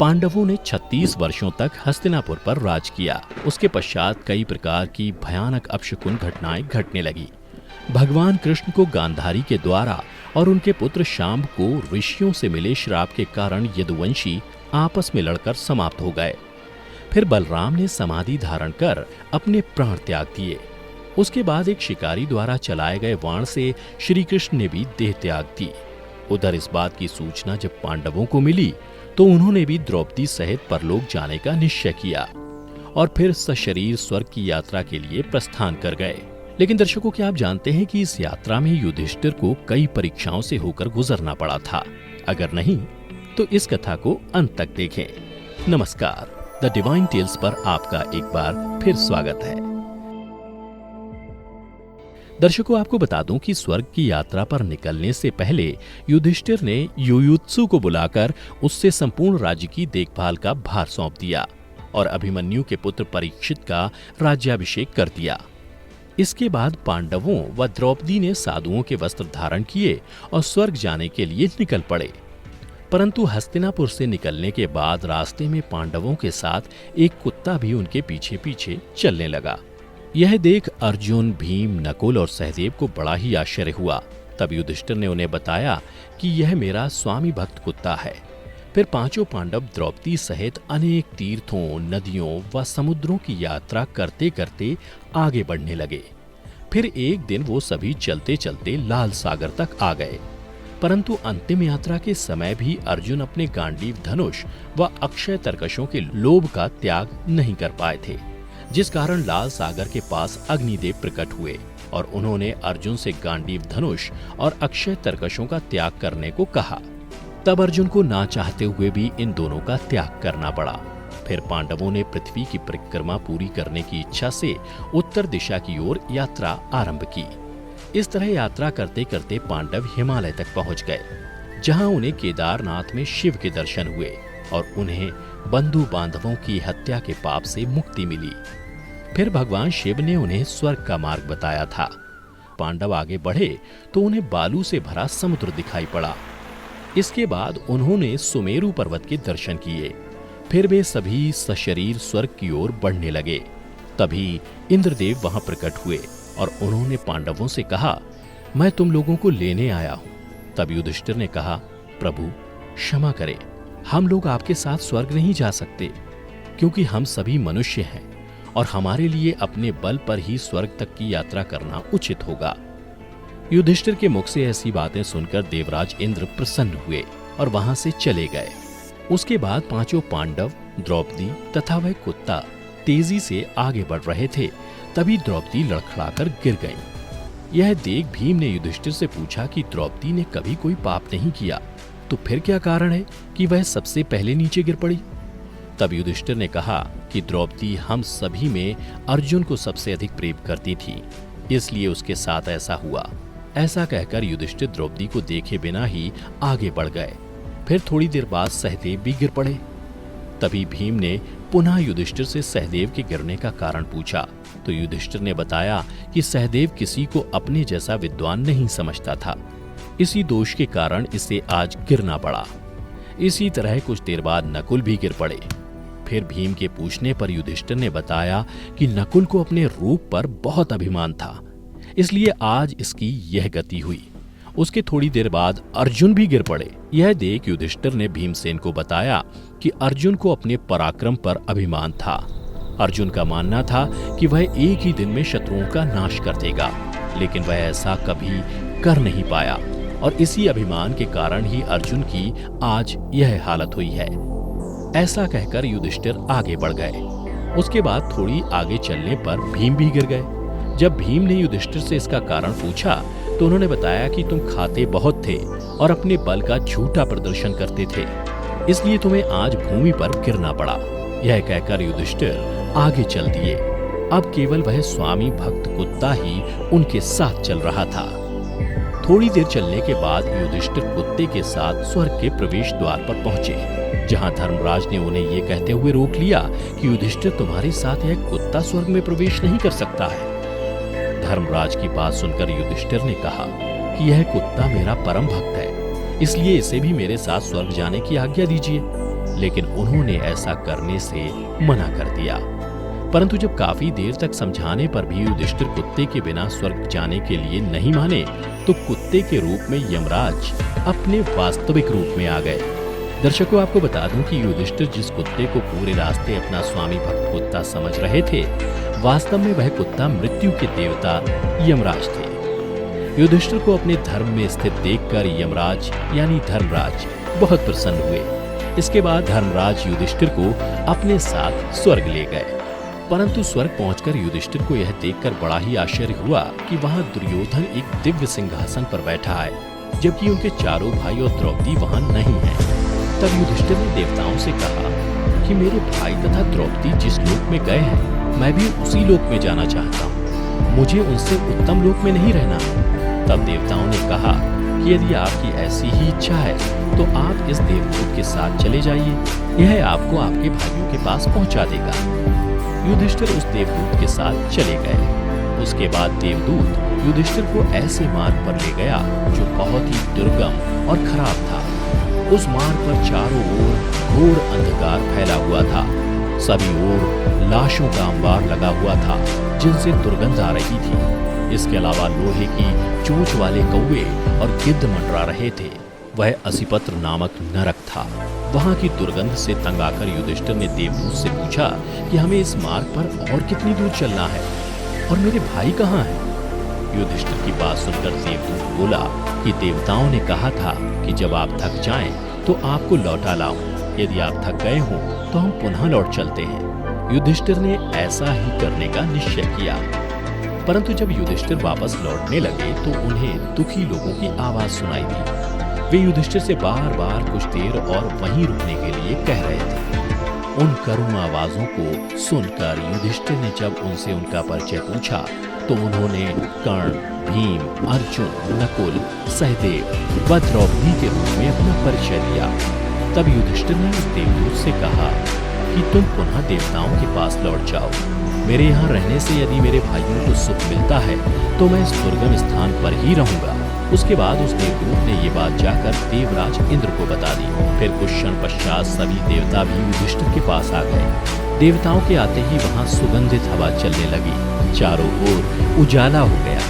पांडवों ने 36 वर्षों तक हस्तिनापुर पर राज किया। उसके पश्चात कई प्रकार की भयानक अपशकुन घटनाएं घटने लगी। भगवान कृष्ण को गांधारी के द्वारा और उनके पुत्र शांब को ऋषियों से मिले श्राप के कारण यदुवंशी आपस में लड़कर समाप्त हो गए। फिर बलराम ने समाधि धारण कर अपने प्राण त्याग दिए। उसके बाद एक शिकारी द्वारा चलाए गए बाण से श्री कृष्ण ने भी देह त्याग दी। उधर इस बात की सूचना जब पांडवों को मिली तो उन्होंने भी द्रौपदी सहित परलोक जाने का निश्चय किया और फिर सशरीर स्वर्ग की यात्रा के लिए प्रस्थान कर गए। लेकिन दर्शकों, क्या आप जानते हैं कि इस यात्रा में युधिष्ठिर को कई परीक्षाओं से होकर गुजरना पड़ा था? अगर नहीं तो इस कथा को अंत तक देखें। नमस्कार, द डिवाइन टेल्स पर आपका एक बार फिर स्वागत है। दर्शकों, आपको बता दूं कि स्वर्ग की यात्रा पर निकलने से पहले युधिष्ठिर ने युयुत्सु को बुलाकर उससे संपूर्ण राज्य की देखभाल का भार सौंप दिया और अभिमन्यु के पुत्र परीक्षित का राज्याभिषेक कर दिया। इसके बाद पांडवों व द्रौपदी ने साधुओं के वस्त्र धारण किए और स्वर्ग जाने के लिए निकल पड़े। परंतु हस्तिनापुर से निकलने के बाद रास्ते में पांडवों के साथ एक कुत्ता भी उनके पीछे पीछे चलने लगा। यह देख अर्जुन, भीम, नकुल और सहदेव को बड़ा ही आश्चर्य हुआ। तब युधिष्ठिर ने उन्हें बताया कि यह मेरा स्वामी भक्त कुत्ता है। फिर पांचों पांडव द्रौपदी सहित अनेक तीर्थों, नदियों व समुद्रों की यात्रा करते करते आगे बढ़ने लगे। फिर एक दिन वो सभी चलते चलते लाल सागर तक आ गए। परंतु अंतिम यात्रा के समय भी अर्जुन अपने गांडीव धनुष व अक्षय तरकशों के लोभ का त्याग नहीं कर पाए थे, जिस कारण लाल सागर के पास अग्निदेव प्रकट हुए और उन्होंने अर्जुन से गांडीव धनुष और अक्षय तरकशों का त्याग करने को कहा। तब अर्जुन को ना चाहते हुए भी इन दोनों का त्याग करना पड़ा। फिर पांडवों ने पृथ्वी की परिक्रमा पूरी करने की इच्छा से उत्तर दिशा की ओर यात्रा आरंभ की। इस तरह यात्रा करते करते पांडव हिमालय तक पहुंच गए, जहां उन्हें केदारनाथ में शिव के दर्शन हुए और उन्हें बंधु बांधवों की हत्या के पाप से मुक्ति मिली। फिर भगवान शिव ने उन्हें स्वर्ग का मार्ग बताया था। पांडव आगे बढ़े तो उन्हें बालू से भरा समुद्र दिखाई पड़ा। इसके बाद उन्होंने सुमेरु पर्वत के दर्शन किए। फिर वे सभी सशरीर स्वर्ग की ओर बढ़ने लगे। तभी इंद्रदेव वहां प्रकट हुए और उन्होंने पांडवों से कहा, मैं तुम लोगों को लेने आया हूं। तब युधिष्ठिर ने कहा, प्रभु क्षमा करें, हम लोग आपके साथ स्वर्ग नहीं जा सकते, क्योंकि हम सभी मनुष्य हैं और हमारे लिए अपने बल पर ही स्वर्ग तक की यात्रा करना उचित होगा। युधिष्ठिर के मुख से ऐसी बातें सुनकर देवराज इंद्र प्रसन्न हुए और वहां से चले गए। उसके बाद पांचों पांडव, द्रौपदी तथा वह कुत्ता तेजी से आगे बढ़ रहे थे। तभी द्रौपदी लड़खड़ाकर गिर गई। यह देख भीम ने युधिष्ठिर से पूछा कि द्रौपदी ने कभी कोई पाप नहीं किया, तो फिर क्या कारण है कि वह सबसे पहले नीचे गिर पड़ी? तब युधिष्ठिर ने कहा कि द्रौपदी हम सभी में अर्जुन को सबसे अधिक प्रेम करती थी, इसलिए उसके साथ ऐसा हुआ। ऐसा कहकर युधिष्ठिर द्रौपदी को देखे बिना ही आगे बढ़ गए। फिर थोड़ी देर बाद सहदेव भी गिर पड़े। तभी भीम ने पुनः युधिष्ठिर से सहदेव के गिरने का कारण पूछा, तो युधिष्ठिर ने बताया कि सहदेव किसी को अपने जैसा विद्वान नहीं समझता था, इसी दोष के कारण इसे आज गिरना पड़ा। इसी तरह कुछ देर बाद नकुल भी गिर पड़े। फिर भीम के पूछने पर युधिष्ठिर ने बताया कि नकुल को अपने रूप पर बहुत अभिमान था, इसलिए आज इसकी यह गति हुई। उसके थोड़ी देर बाद अर्जुन भी गिर पड़े। यह देख युधिष्ठिर ने भीमसेन को बताया कि अर्जुन को अपने पराक्रम पर अभिमान था। अर्जुन का मानना था कि वह एक ही दिन में शत्रुओं का नाश कर देगा, लेकिन वह ऐसा कभी कर नहीं पाया और इसी अभिमान के कारण ही अर्जुन की आज यह हालत हुई है। ऐसा कहकर युधिष्ठिर आगे बढ़ गए। उसके बाद थोड़ी आगे चलने पर भीम भी गिर गए। जब भीम ने युधिष्ठिर से इसका कारण पूछा तो उन्होंने बताया कि तुम खाते बहुत थे और अपने बल का झूठा प्रदर्शन करते थे, इसलिए तुम्हें आज भूमि पर गिरना पड़ा। यह कहकर युधिष्ठिर आगे चल दिए। अब केवल वह स्वामी भक्त कुत्ता ही उनके साथ चल रहा था। थोड़ी देर चलने के बाद युधिष्ठिर कुत्ते के साथ स्वर्ग के प्रवेश द्वार पर पहुंचे, जहां धर्मराज ने उन्हें ये कहते हुए रोक लिया कि युधिष्ठिर तुम्हारे साथ यह कुत्ता स्वर्ग में प्रवेश नहीं कर सकता है। धर्मराज की बात सुनकर युधिष्ठिर ने कहा कि यह कुत्ता मेरा परम भक्त है, इसलिए इसे भी मेरे साथ स्वर्ग जाने की आज्ञा दीजिए। लेकिन उन्होंने ऐसा करने से मना कर दिया। परंतु जब काफी देर तक समझाने पर भी युधिष्ठिर कुत्ते के बिना स्वर्ग जाने के लिए नहीं माने, तो कुत्ते के रूप में यमराज अपने वास्तविक रूप में आ गए। दर्शकों, आपको बता दूं कि युधिष्ठिर जिस कुत्ते को पूरे रास्ते अपना स्वामी भक्त कुत्ता समझ रहे थे, वास्तव में वह कुत्ता मृत्यु के देवता यमराज थे। युधिष्ठिर को अपने धर्म में स्थित देखकर यमराज यानी धर्मराज बहुत प्रसन्न हुए। इसके बाद धर्मराज युधिष्ठिर को अपने साथ स्वर्ग ले गए। परंतु स्वर्ग पहुंचकर युधिष्ठिर को यह देखकर बड़ा ही आश्चर्य हुआ कि वहां दुर्योधन एक दिव्य सिंहासन पर बैठा है, जबकि उनके चारों भाई और द्रौपदी वहां नहीं है। तब युधिष्ठिर ने देवताओं से कहा कि मेरे भाई तथा द्रौपदी जिस लोक में गए हैं, मैं भी उसी लोक में जाना चाहता हूँ। मुझे उनसे उत्तम लोक में नहीं रहना। तब देवताओं ने कहा कि यदि आपकी ऐसी ही इच्छा है तो आप इस देवदूत के साथ चले जाइए, यह आपको आपके भाइयों के पास पहुंचा देगा। युधिष्ठिर उस देवदूत के साथ चले गए। उसके बाद देवदूत युधिष्ठिर को ऐसे मार्ग पर ले गया जो बहुत ही दुर्गम और खराब था। उस मार्ग पर चारों ओर घोर अंधकार फैला हुआ था। सभी ओर लाशों का अंबार लगा हुआ था जिनसे दुर्गंध आ रही थी। इसके अलावा लोहे की चोंच वाले कौवे और गिद्ध मंडरा रहे थे। वह असिपत्र नामक नरक था। वहां की दुर्गंध से तंग आकर युधिष्ठिर ने देवदूत से पूछा कि हमें इस मार्ग पर और कितनी दूर चलना है और मेरे भाई कहाँ हैं? युधिष्ठिर की बात सुनकर देवदूत बोला कि देवताओं ने कहा था कि जब आप थक जाएं तो आपको लौटा लाऊं। यदि आप थक गए हो तो हम पुनः लौट चलते हैं। युधिष्ठिर ने ऐसा ही करने का निश्चय किया। परंतु जब युधिष्ठिर वापस लौटने लगे तो उन्हें दुखी लोगों की आवाज सुनाई दी। वे युधिष्ठिर से बार बार कुछ देर और वहीं रुकने के लिए कह रहे थे। उन करुण आवाजों को सुनकर युधिष्ठिर ने जब उनसे उनका परिचय पूछा तो उन्होंने कर्ण, भीम, अर्जुन, नकुल, सहदेव व द्रौपदी के रूप में अपना परिचय दिया। तब युधिष्ठिर ने उस देवदूत से कहा कि तुम पुनः देवताओं के पास लौट जाओ। मेरे यहाँ रहने से यदि मेरे भाइयों को सुख मिलता है तो मैं इस दुर्गम स्थान पर ही रहूंगा। उसके बाद उस देवदूत ने ये बात जाकर देवराज इंद्र को बता दी। फिर कुछ क्षण पश्चात सभी देवता भी युधिष्ठिर के पास आ गए। देवताओं के आते ही वहां सुगंधित हवा चलने लगी। चारों ओर उजाला हो गया।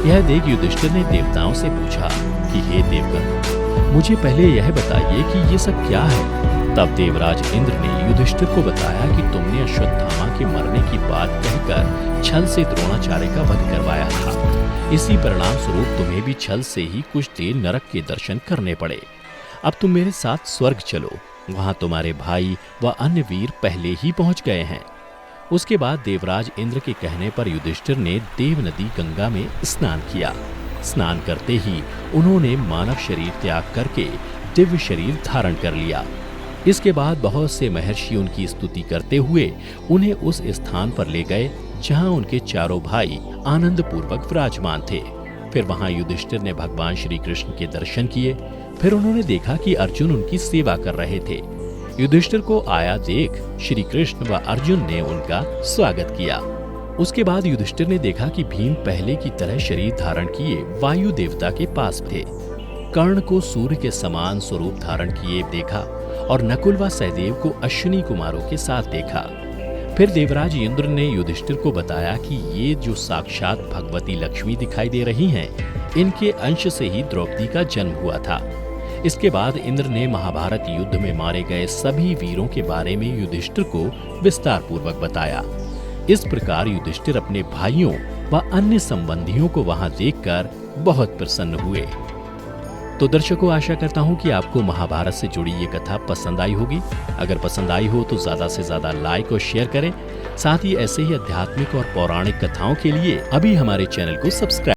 यह देख युधिष्ठिर ने देवताओं से पूछा कि हे देवगण, मुझे पहले यह बताइए कि ये सब क्या है? तब देवराज इंद्र ने युधिष्ठिर को बताया कि तुमने अश्वत्थामा के मरने की बात कहकर छल से द्रोणाचार्य का वध करवाया था। इसी परिणाम स्वरूप तुम्हें भी छल से ही कुछ देर नरक के दर्शन करने पड़े। अब तुम मेरे साथ स्वर्ग चलो, वहां तुम्हारे भाई व अन्य वीर पहले ही पहुंच गए हैं। उसके बाद देवराज इंद्र के कहने पर युधिष्ठिर ने देव नदी गंगा में स्नान किया। स्नान करते ही उन्होंने मानव शरीर त्याग करके दिव्य शरीर धारण कर लिया। इसके बाद बहुत से महर्षि उनकी स्तुति करते हुए उन्हें उस स्थान पर ले गए जहां उनके चारों भाई आनंद पूर्वक विराजमान थे। फिर वहां युधिष्ठिर ने भगवान श्री कृष्ण के दर्शन किए। फिर उन्होंने देखा कि अर्जुन उनकी सेवा कर रहे थे। युधिष्ठिर को आया देख श्री कृष्ण व अर्जुन ने उनका स्वागत किया। उसके बाद युधिष्ठिर ने देखा कि भीम पहले की तरह शरीर धारण किए वायु देवता के पास थे। कर्ण को सूर्य के समान स्वरूप धारण किए देखा और नकुल व सहदेव को अश्विनी कुमारों के साथ देखा। फिर देवराज इंद्र ने युधिष्ठिर को बताया कि ये जो साक्षात भगवती लक्ष्मी दिखाई दे रही हैं, इनके अंश से ही द्रौपदी का जन्म हुआ था। इसके बाद इंद्र ने महाभारत युद्ध में मारे गए सभी वीरों के बारे में युधिष्ठिर को विस्तार पूर्वक बताया। इस प्रकार युधिष्ठिर अपने भाइयों व अन्य संबंधियों को वहां देखकर बहुत प्रसन्न हुए। तो दर्शकों, आशा करता हूं कि आपको महाभारत से जुड़ी ये कथा पसंद आई होगी। अगर पसंद आई हो तो ज्यादा से ज्यादा लाइक और शेयर करें। साथ ही ऐसे ही आध्यात्मिक और पौराणिक कथाओं के लिए अभी हमारे चैनल को सब्सक्राइब